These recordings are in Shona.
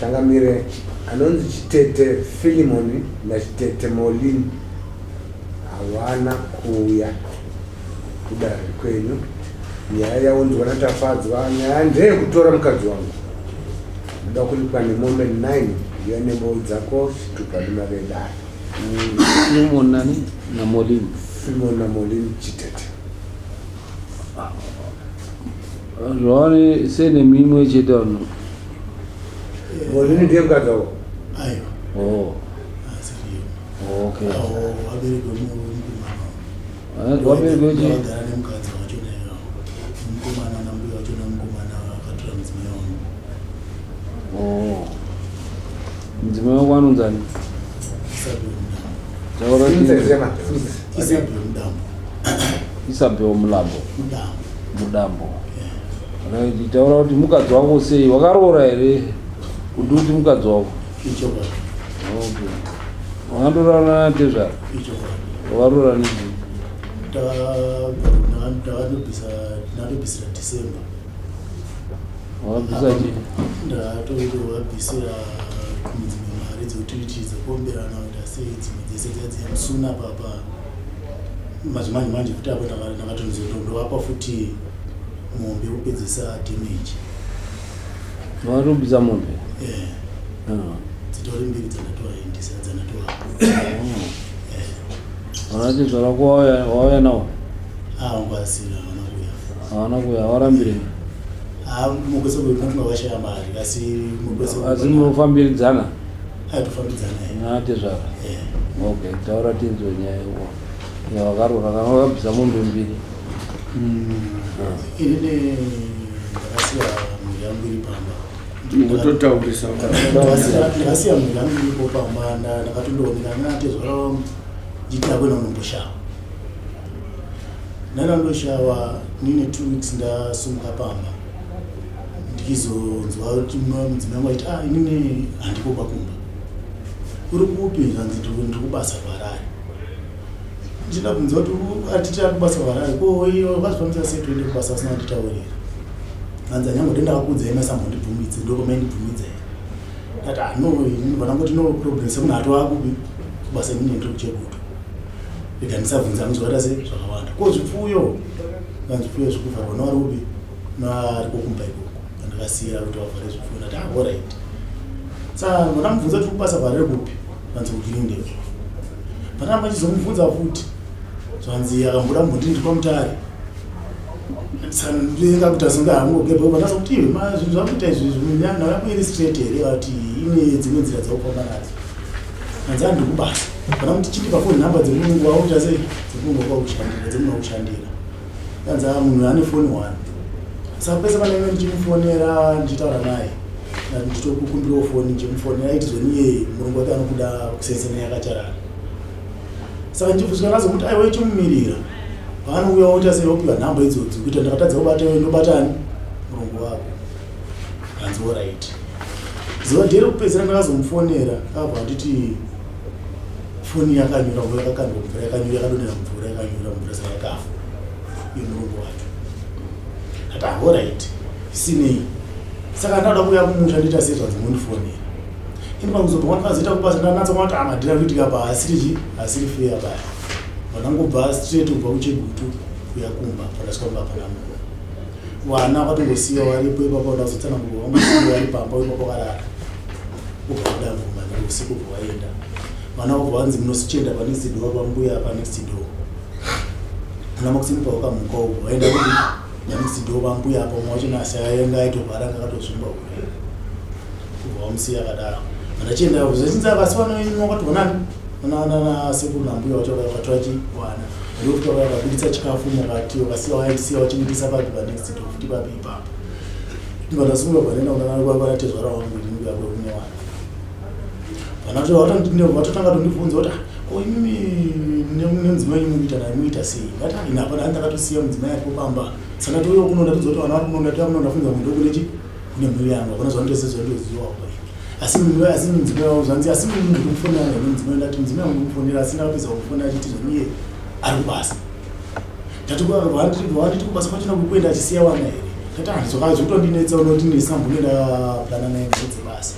mutungamire anonzi Chitete Philemon naChitete Molini hawana kuuya kudare kwenyu. Nyaya yaunzwa natafadzwa, nyaya ndeyekutora mukadzi wangu. Ndoda kulipa nemoment 9 yanembo dzako zvitupa rimavedari. Philemon nani na Molini? Philemon na Molini Chitete. Rwani sene mimwe chedano. Molini ndiye mukadzi wako? Ayo. Oh. Asiriyo. Okay. Wabereko mumama. Wabereko je? Wagara nemukadzi wacho nayo. Mukomana nambuya wacho namukomana akatora mudzimai wangu. Oh. Mudzimai wako anonzani? Isabel Mudambo. Isabel Mulambo. Mudambo. Yeah. Taura kuti mukadzi wako sei? Wakaroora ere? Kuti mukadzi wako? Ichokwadi. Okay. Wakandorana ndezvaro? Ichokwadi. Wakaroora nezvi? Ndakatobvisira December. Wakabvisa chii? Ndakatobvisira dzimwe mari dzekuti dzekomberana kuita sei dzimwe dzese dziya musuna papa manje futi apo ndakatonzondovapa futi mombe kupedzisa damage. Wakatobvisa mombe? Dzitori mbiri dzanatoaendesa dzanatoapo. Vanati zvarako wauya nawo? Ngwasira havana kuya. Warambire? Mukwese kunga vashaya mari asi munofambiridzana? Tofambidzana. Nati zvaro? Okay, taura tinzwe nyaya yawakaroora kana wakabvisa mombe mbiri. Inini ndakasiya mhuri yangu iri pamba. Utotaurisa ndakasiya mhuri yangu iripo pamba ndakatondooneka nati zvaro nditi akwena unomboshawa. Ndandoshawa nine 2 weeks ndasumuka pamba. Ndikizonzwa kuti mudzimai wangu aiti inini handiko pakumba. Uri kupi? Ndiri kubasa Harare. Ndichida kunzwa kuti atiti ari kubasa Harare. Ko iyo vakazvifambisa sei toende kubasa usina kunditaurira. Hanzi anyangoti ndakakuudzai masambondibvumidze ndokomendibvumidza here. Ndati no vanangoti no problem sekuti hato akupi kubasa inini ndiri kuchebuto. Ega ndisabvunza muzvakaita sei zvakawanda. Ko zvipfuyo zvipfuyo zvekuvharwa navari upi naariko kumba ikoko. Ndakasiya kuti vavhare zvipfuyo ndati alright. Saka ndamubvunza kuti kubasa Harare kupi? Vanzi kuKilindeko. Panamba chizomubvunza futi zvanzi akamboda mbondiri kwamutare. Saka ndinga kuti asinga hangogepa panasa kuti zvinhu zvakuita izvi nhau yako iri straight here ati ine dzimwe nzira dzaufamba nadzo. Hanzi handiri kubasa. Kana kuti chindipa foni nhamba dzemurungu wauita sei dzemunhu wakushandira dzemunhu wakushandira. Hanzi munhu ane foni 1. Saka pese pane imwe ndichimufonera ndichitaura naye. Nditokukumbirawo foni ndichimufonera aiti zvoniye murungu wake anokuda kusensena yakacharara. Saka ndichibvunzwa nazo kuti aiwa ichimumirira. Paanouya woita sei wopiwa nhamba idzodzo kuita ndakatadza kubata iwe ndobatani murungu wako. Hanzi alright. Zuva dheri kupedzisira ndakazomufonera akabva anditi foni yakanyura uye yakakandwa mvura yakanyura yakadonhera mvura yakanyura mvura saka yakafa. Iyo murungu wacho. Ati alright. Sinei. Saka ndada kuuya kumusha ndita sei zvanzi mundifonera. Ini pakuzobva kwandikazoita kubasa ndanatsa kuti amadhira kuitika pa asiri fair baya. Vanangobva straight kubva kuChegutu kuya kumba pakasvika panamo. Vana vakatongosiya varipo ipapo ndazotsanangurwa vamasiya vari pamba ipapo karara. Kubva kudamvuma usiku kubva vaenda. Vana vobva vanzi munosichenda panext door pambuya panext door. Vana makusimuka vakamuka ubva vaenda kuti next door pambuya apo mumwe wacho nasi ayenga aitobvara akatozvimba kure. Kubva vamusiya akadaro. Ndachienda zvachinzi akasiwana kwati vonani na sekuru nambuya wacho vakatora chiwana ndokuti vakabudisa chikafu mukati vakasiya vaisiya vachibudisa papi panext door futi papi ipapo. Ndikadasunga panenda unavanatezvara wangu ndinga kune vana vatotanga tondibvunza kuti ko imimi nemudzimai muita naye muita sei. Ngati inapa ndakatosiya mudzimai aripo pamba. Saka touya kunoda todzoti vana vari kunoda tomundafunza mundo kunechi kune mhuri yangu akona zvandosezvandoziwa kwa. Asi mudzimai wangu zvanzi asi munhu ndikufonera nemudzimai ndati mudzimai wangu ndikufonera asina kupedza kufonera achiti zvoniye ari kubasa. Ndati vanditi kubasa kwachona kukwenda achisiya wana here. Ndati handizvakazvitondinetsa unoti ndisambonenda plana naye mudzibasa.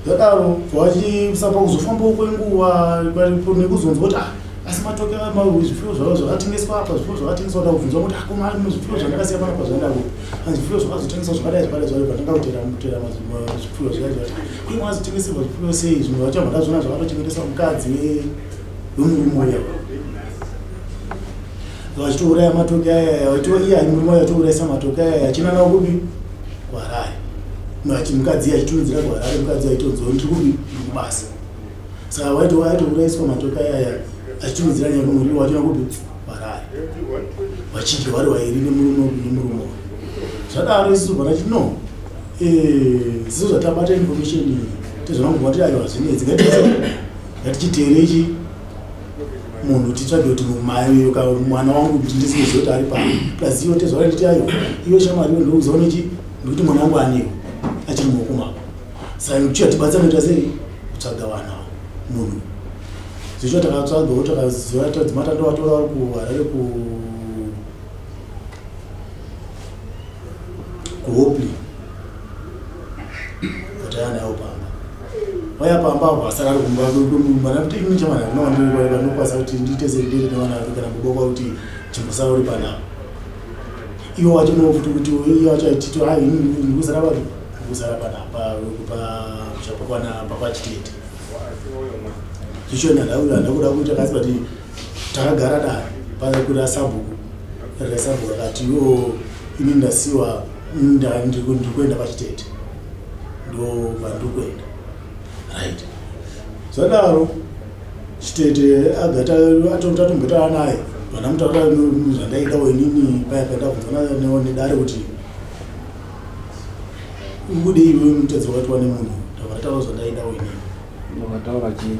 Zvadaro vachisapa kuzofambawo kwenguva nekuzonzwa kuti asi matoke zvipfuyo zvavo zvakatengeswa apa zvipfuyo zvakatengeswa da kubvunzwa kuti akoma ari zvipfuyo zvandakasiya pana pazvandako zvipfuyo zvakazotengeswa zvakadai zvakadai zvayo pandangakutera zvipfuyo zvakadai uye mwazotengeserwa zvipfuyo sei zvimwe vachabva ndazvona zvakatochengeteswa mukadzi wemurume uya vachitouraya matoke aya iye ari murume yatourayisa matoke aya achinanawo kupi kwaRare mukadzi achitumidzira kwaRare mukadzi aitonzwa ndiri kupi kubasa saka waitourayiswa matoke aya achitumidzira nyaya muriwo wachina kupi kwaRare vachidya vari vairi nemurume zvadaro isusu vanati no ziso zvatabata information iyi tezvanongova kuti aiwa zvinedzi ngatichiteere ichi munhu titsvage kuti mwana wangu kuti ndisizive kuti ari pano plus iwo tezvara nditi aiwa iwe shamariwo ndouzawo nechi ndikuti mwana wangu aniwo achiri muoko mako saka tichatibatsana kuita sei kutsvaga vana munhu zvicho takatsvagawo takaziva tadzimata ndovatora kuHarare kuHopley kuti anayo pamba vaya pamba vasara kumana kuti ini chamana vanokwanisa kuti ndiite sedere nevana kana kuboka kuti chimbosara uri panapa iwo wachinowo kuti iye wachaitito hai ndikuzara vanhu ndikuzara panapa kuchapokwana papachitete zvichona ndakuda kuita kasi kuti takagara dare pakuda sabhuku rakasabhuku akati iwo ini ndasiwa ndikuenda pachitete ndo vandikuenda right zvadaro chitete atatombotara naye vanamutaura zvandaida wenini paya pandabvunzana nedare kuti ukudei iwe mutedzi wakatiwa nemunhu ndavataura zvandaida wenini Ndavataura chii?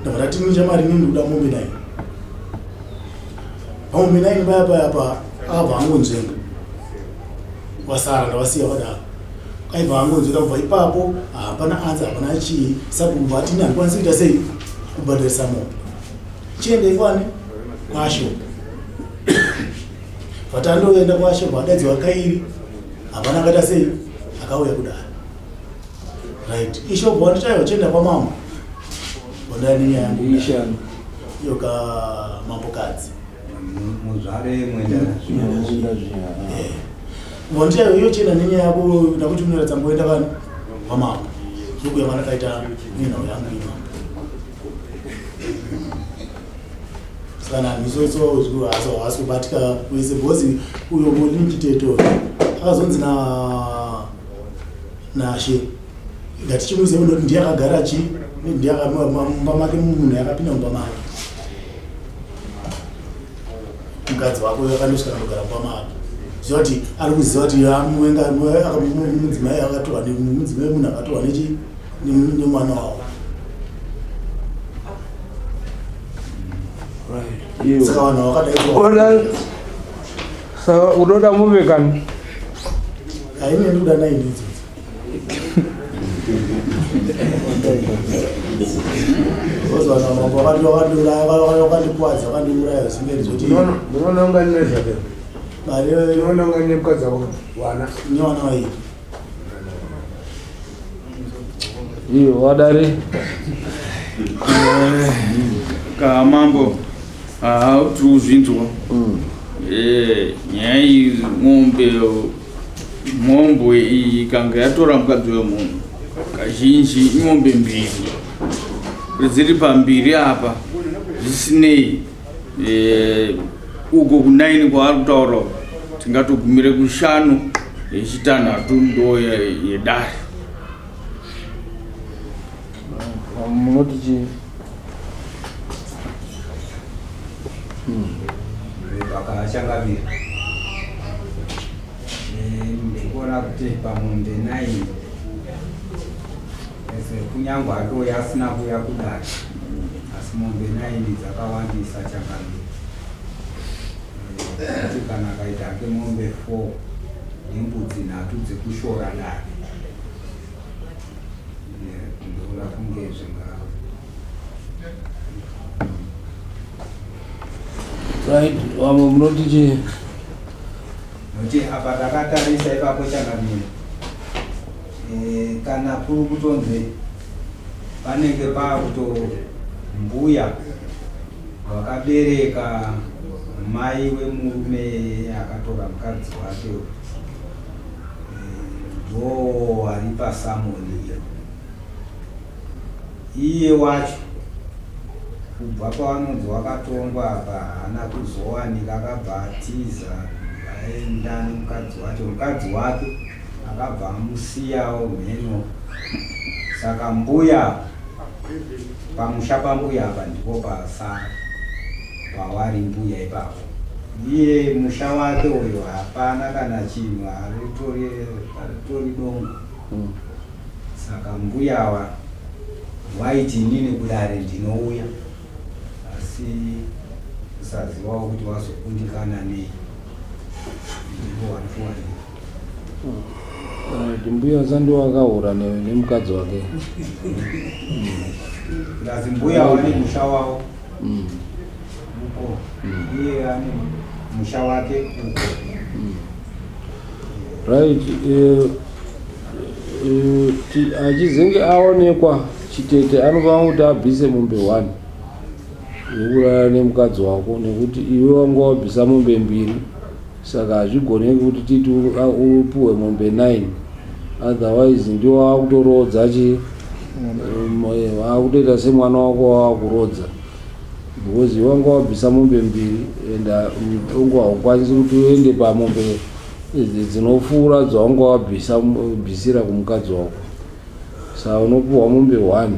Ndavati michamari nini kuda mombe 9. Mombe 9 paya akabva angonzvenga. Wasara ndavasiya vadaro. Aibva angonzvenga kubva ipapo hapana anza hapana chii sabhuku vati ndikwanisi kuita sei kubhadharisa mombe. Chiende kwani kwasho. Vatandoenda kwasho vadaidzwa Kairi hapana akaita sei akauya kudaro. Right. Isho bwani chayo chenda kwa mama. Ndani ya Ishani. Yoka mambokadzi. Muzvare mwenda zviya. Bwani chayo iyo chenda nenya yako ndakuti unoratsa mboenda kana kwa mama. Zuku ya mana kaita nina yangu ino. Sana misoso zuku aso batika kuise bozi uyo bolinki teto. Akazonzi na she ngatichimuze uno ndiye akagara chi ndiye mumba make munhu yakapinda mumba make mukadzi wako yakandosvika kugara mumba make zvoti ari kuziva kuti mudzimai akatorwa mudzimai munhu akatorwa nemwana wavo saka vanhu vakadai saka unoda muve kani haine ndikuda naini idzodzo wakandikwadza wakandiuraya zvingerizvoti unoona unga nezvake unoona unga nemukadzi wako wana nywana wai iyo wadare kamambo tiuzvinzwa nyaya iyi mombe iyi kanga yatora mukadzi wemunhu kazhinji imombe mbiri dziri pambiri apa zvisinei uko ku9 kwaari kutaura tingatogumire ku5 yechitanhatu ndo yedare munoti chii vakachangamira ndikuona kuti pamombe 9 kunyangwa ndo yasina kuya kudare asi mombe 9 dzakawandisa changamira kuti kana akaita ke mombe 4 nembudzi 3 dzekushora dare ndoona kunge zvingaro right wamwe munoti chii nokuti apa takatarisa ipapo changamira kana kuri kutonzi panenge pakuto mbuya wakabereka mai wemurume akatora mukadzi wake ndo ari pasamoni iye wacho kubva pavanonzi wakatongwa apa haana kuzowanika, akabva atiza aenda nemukadzi wacho, mukadzi wake akabva amusiyawo mheno. Saka mbuya pamusha pambuya apa ndipo pasara pawari mbuya ipapo. Iye musha wake uyo hapana kana chinhu, aritori dongo. Saka mbuyawa waiti inini kudare ndinouya, asi kusazivawo kuti wazokundikana nei, ndipo wanifuwani. Mbuya zandi wakaura nemukadzi wake. Ngazi mbuya wani musha wawo uko, iye ane musha wake uko. Right. Achizenge aonekwa chitete anofanira kuti abvise mombe 1 yekurara nemukadzi wako, nekuti iwe wanga wabvisa mombe 2, saka hazvigoneki kuti titi upuwe mombe 9, otherwise ndiwo wakutorodza wakutoita semwana wako wakurodza, because iwe wanga wabvisa mombe 2 and unga haukwanisi kuti uende pamombe dzinopfuura dzawanga wabvisira kumukadzi wako. Saka unopuwa mombe 1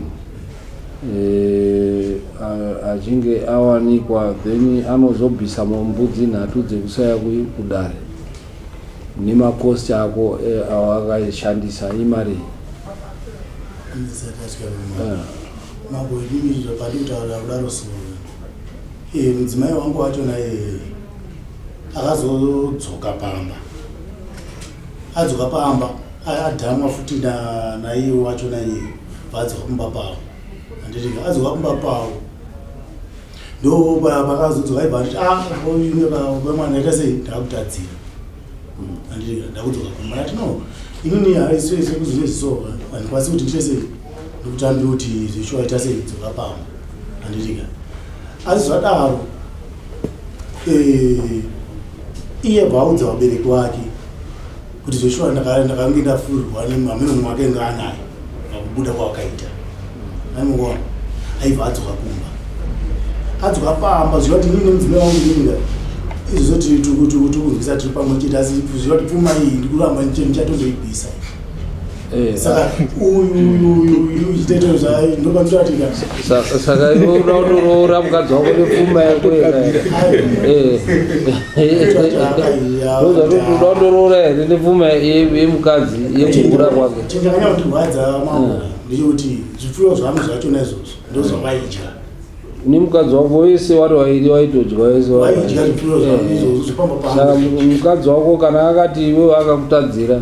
achinge awanikwa, then anozobvisa mbudzi 3 dzekusaya kudare nemakosti ako awakashandisa imari. Mambo edimira padutaura kudaro so mudzimai wangu wacho naye akazodzoka pamba, adzoka pamba adhamwa futi naiye wacho naye vadzoka kumba pavo, anditi adzoka kumba pavo ndo pakazodzoka aibva anditi mwana ita sei ndakutadzira, anditi ndakudzoka kumba ndati no inini haiswese kuzvinesova handikwanisi kuti ndite sei ndikutambi kuti zvishuwa ita sei dzoka pamba, anditika asi zvadaro iye bvaudza vabereki wake kuti zveshuwa ndakange ndafurirwa nehameno mwake ngaanayo pakubuda kwawakaita aimogona aibva adzoka kumba, adzoka pamba zviva kuti inini nemudzimai wangu ndinga izvo tikunzwisa tiri pamwe chete, asi zviva kuti pfuma iyi ndikuramba ndichatondoibvisa. Saka uyu chiteto zvayo ndoba ndiratika saka iwe unautoroora mukadzi wako nepfuma yako ndozvati unautoroora here nepfuma yemukadzi yekukura kwake. chindakanya kutirwadza mambo ndechekuti zvipfuyo zvangu zvachona izvozvo ndozvavaidya nemukadzi wako wese wari wairi waitodya wese waidya zvipfuyo zvangu izvozvo zvipamba pamba. Saka mukadzi wako kana akati iwe akakutadzira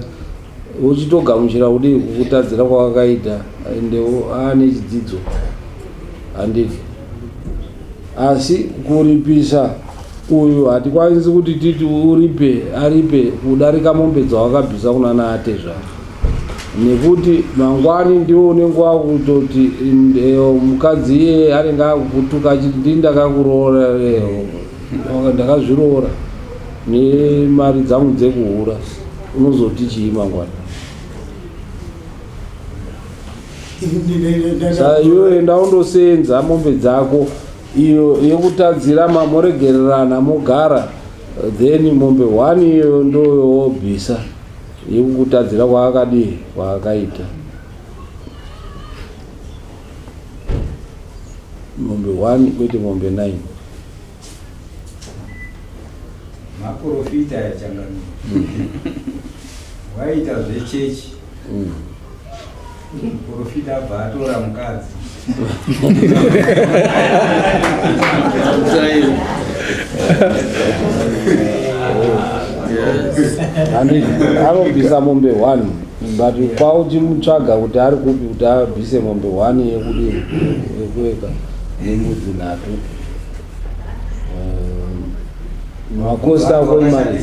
uchitogamuchira kudii kukutadzira kwawakaita, ende aane chidzidzo handiti. Asi kuripisa uyu hatikwanisi kuti titi aripe kudarika mombe dzawakabvisa kunana ate zvavo, nekuti mangwani ndiwo unenge wakutoti mukadzi iye anenge akukutuka achiti ndindakakuroora ndakazviroora nemari dzangu dzekuhura, unozoti chii mangwani? Saka iwe enda undosenza mombe dzako, iyo yekutadzira mamoregererana mogara, then mombe 1 iyo ndoyowobvisa yekukutadzira kwaakadii kwaakaita. Mombe 1 kwete mombe 9. Maprofita yachangamira waita zvechechi profita abva atora mukadzi anobvisa mombe 1 but kwauchimutsvaga kuti ari kupi kuti abvise mombe 1 yekudii yekuweka nembudzi 3. Makosta ako imari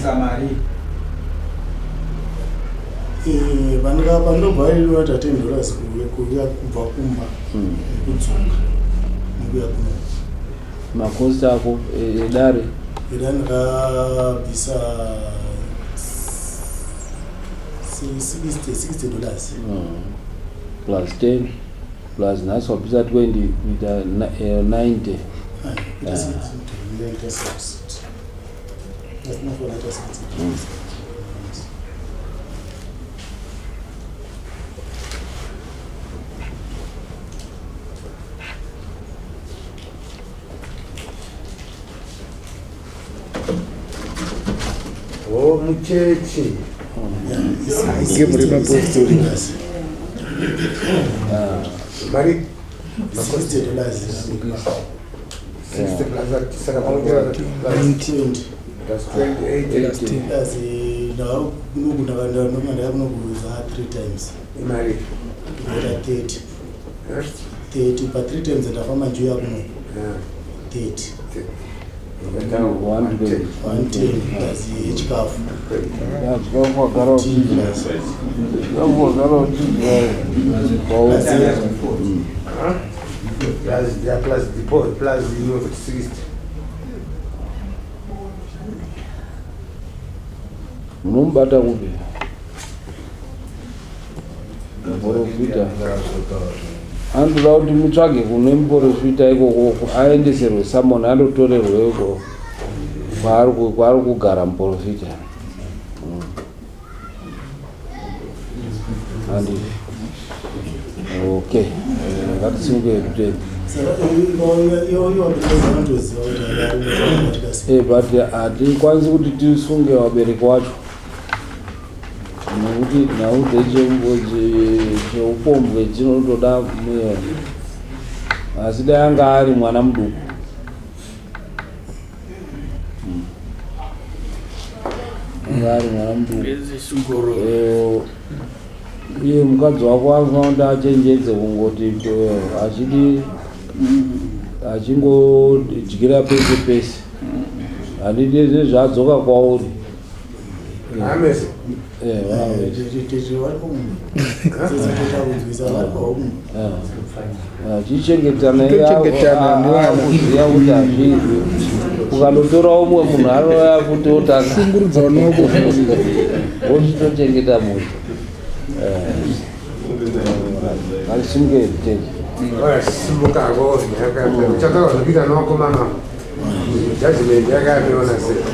vanhu vanobvairiwa ta $10 kuya kubva kumba nekudzoka nekuya kuno makosti ako edare ndandikabvisa $60 plus 10 plus nhasi wabvisa 20 kuita 90. muchechi mari $60 60 plus saka pamoja that's 28 plus ndakakunokuza 3 times mari kuita 30 pa 3 times ndafamba njuya kuno 30 110 plus chikafu plus deposit plus 60 munomubata kupi muprofita andoda kuti mutsvage kune muprofita ikokoko aendeserwe samoni andotorerwe iko kwaari kugara muprofita andi okay ngatisunge kuteni but hatikwanisi kuti tisunge wabereki wacho nekuti naude cheupombwe chinotoda mweya asi dai anga ari mwana muduku anga ari mwana muduku uye mukadzi wako anofanira kuti achenjedze kungoti achidi achingodyira pese pese handidi zvezvadzoka kwauri chichengetana akuziya kuti hazvizvi ukandotora umwe munhu anouya kuti otasungurudza unoko wochitochengeta muti ngatisimukei teji simuka ngozvi chakazvapita nokomana judgment yakayameona sei